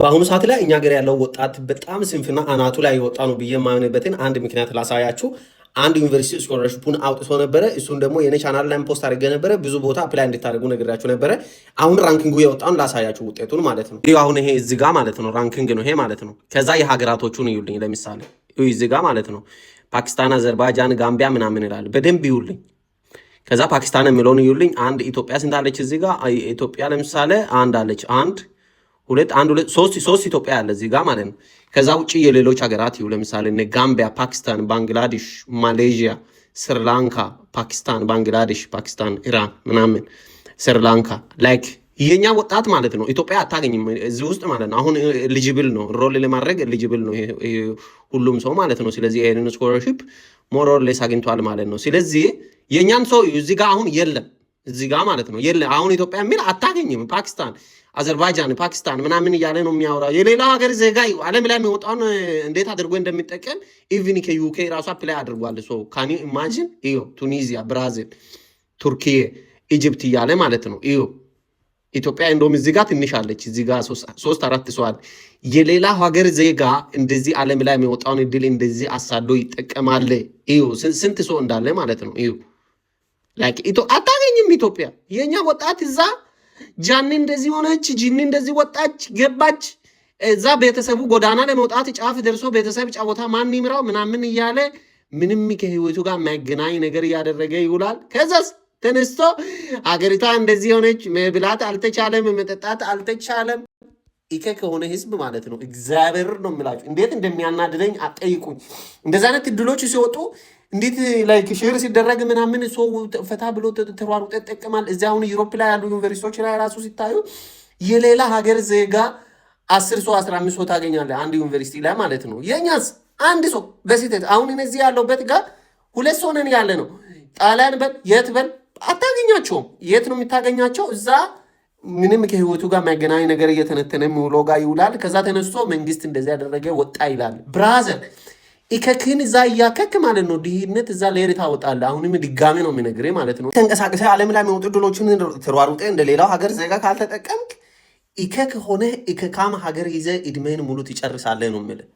በአሁኑ ሰዓት ላይ እኛ ሀገር ያለው ወጣት በጣም ስንፍና አናቱ ላይ የወጣ ነው ብዬ የማምንበትን አንድ ምክንያት ላሳያችሁ። አንድ ዩኒቨርሲቲ ስኮለርሽፑን አውጥቶ ነበረ። እሱን ደግሞ የኔ ቻናል ላይ ፖስት አድርገ ነበረ። ብዙ ቦታ አፕላይ እንድታደርጉ ነግራችሁ ነበረ። አሁን ራንኪንጉ የወጣውን ላሳያችሁ ውጤቱን ማለት ነው። አሁን ይሄ እዚህ ጋር ማለት ነው ራንኪንግ ነው ይሄ ማለት ነው። ከዛ የሀገራቶቹን ይዩልኝ። ለምሳሌ እዚህ ጋር ማለት ነው ፓኪስታን፣ አዘርባይጃን፣ ጋምቢያ ምናምን ይላል። በደንብ ይዩልኝ። ከዛ ፓኪስታን የሚለውን ይዩልኝ። አንድ ኢትዮጵያ ስንት አለች? እዚህ ጋር ኢትዮጵያ ለምሳሌ አንድ አለች። ሁለት ሶስት ኢትዮጵያ ያለ እዚህ ጋር ማለት ነው። ከዛ ውጭ የሌሎች ሀገራት ይሁ ለምሳሌ እነ ጋምቢያ፣ ፓኪስታን፣ ባንግላዴሽ፣ ማሌዥያ፣ ስሪላንካ፣ ፓኪስታን፣ ባንግላዴሽ፣ ፓኪስታን፣ ኢራን ምናምን ስሪላንካ ላይክ የኛ ወጣት ማለት ነው ኢትዮጵያ አታገኝም እዚህ ውስጥ ማለት ነው። አሁን ኤሊጂብል ነው ሮል ለማድረግ ኤሊጂብል ነው ሁሉም ሰው ማለት ነው። ስለዚህ ይሄንን ስኮለርሺፕ ሞር ኦር ሌስ አግኝቷል ማለት ነው። ስለዚህ የኛን ሰው እዚህ ጋር አሁን የለም እዚህ ጋር ማለት ነው የለም። አሁን ኢትዮጵያ የሚል አታገኝም። ፓኪስታን፣ አዘርባይጃን፣ ፓኪስታን ምናምን እያለ ነው የሚያወራው። የሌላ ሀገር ዜጋ ዓለም ላይ የሚወጣውን እንዴት አድርጎ እንደሚጠቀም ኢቭን ከዩኬ ራሱ አፕላይ አድርጓል። ሶ ካን ዩ ኢማጂን እዩ ቱኒዚያ፣ ብራዚል፣ ቱርኪዬ፣ ኢጅፕት እያለ ማለት ነው እዩ። ኢትዮጵያ እንደውም እዚህ ጋር ትንሽ አለች። እዚህ ጋር 3-4 ሰው አለ። የሌላ ሀገር ዜጋ እንደዚህ ዓለም ላይ የሚወጣውን እድል እንደዚህ አሳዶ ይጠቀማል። እዩ ስንት ሰው እንዳለ ማለት ነው እዩ። ላይክ አታገኝም ኢትዮጵያ። የኛ ወጣት እዛ ጃኒ እንደዚህ ሆነች፣ ጂኒ እንደዚህ ወጣች ገባች። እዛ ቤተሰቡ ጎዳና ለመውጣት ጫፍ ደርሶ ቤተሰብ ጫወታ ማን ይምራው ምናምን እያለ ምንም ከህይወቱ ጋር የማይገናኝ ነገር እያደረገ ይውላል። ከዛስ ተነስቶ አገሪቷ እንደዚህ ሆነች፣ መብላት አልተቻለም፣ መጠጣት አልተቻለም። ኢከ ከሆነ ህዝብ ማለት ነው እግዚአብሔር ነው የምላችሁ። እንዴት እንደሚያናድደኝ አጠይቁኝ። እንደዚህ አይነት እድሎች ሲወጡ እንዴት ላይክ ሼር ሲደረግ ምናምን ሰው ፈታ ብሎ ተሯሩጦ ይጠቀማል። እዚያ አሁን ዩሮፕ ላይ ያሉ ዩኒቨርሲቲዎች ላይ ራሱ ሲታዩ የሌላ ሀገር ዜጋ 10 ሰው 15 ሰው ታገኛለህ አንድ ዩኒቨርሲቲ ላይ ማለት ነው። የኛስ አንድ ሰው በስህተት አሁን እነዚህ ያለውበት ጋር 2 ሰው ነን ያለ ነው። ጣሊያን በል የት በል አታገኛቸውም። የት ነው የምታገኛቸው? እዛ ምንም ከህይወቱ ጋር የሚያገናኝ ነገር እየተነተነ ሙሎ ጋር ይውላል። ከዛ ተነስቶ መንግስት እንደዚህ ያደረገ ወጣ ይላል። ብራዘር ኢከክን እዛ እያከክ ማለት ነው ድህነት እዛ ለየት ታወጣለህ። አሁንም ድጋሜ ነው የሚነግርህ ማለት ነው። ተንቀሳቀሰ ዓለም ላይ የሚወጡ ድሎችን ተሯሩጠ እንደ ሌላው ሀገር ዜጋ ካልተጠቀምክ ኢከክ ሆነ ኢከካም ሀገር ይዘህ እድሜን ሙሉ ትጨርሳለህ ነው የምልህ።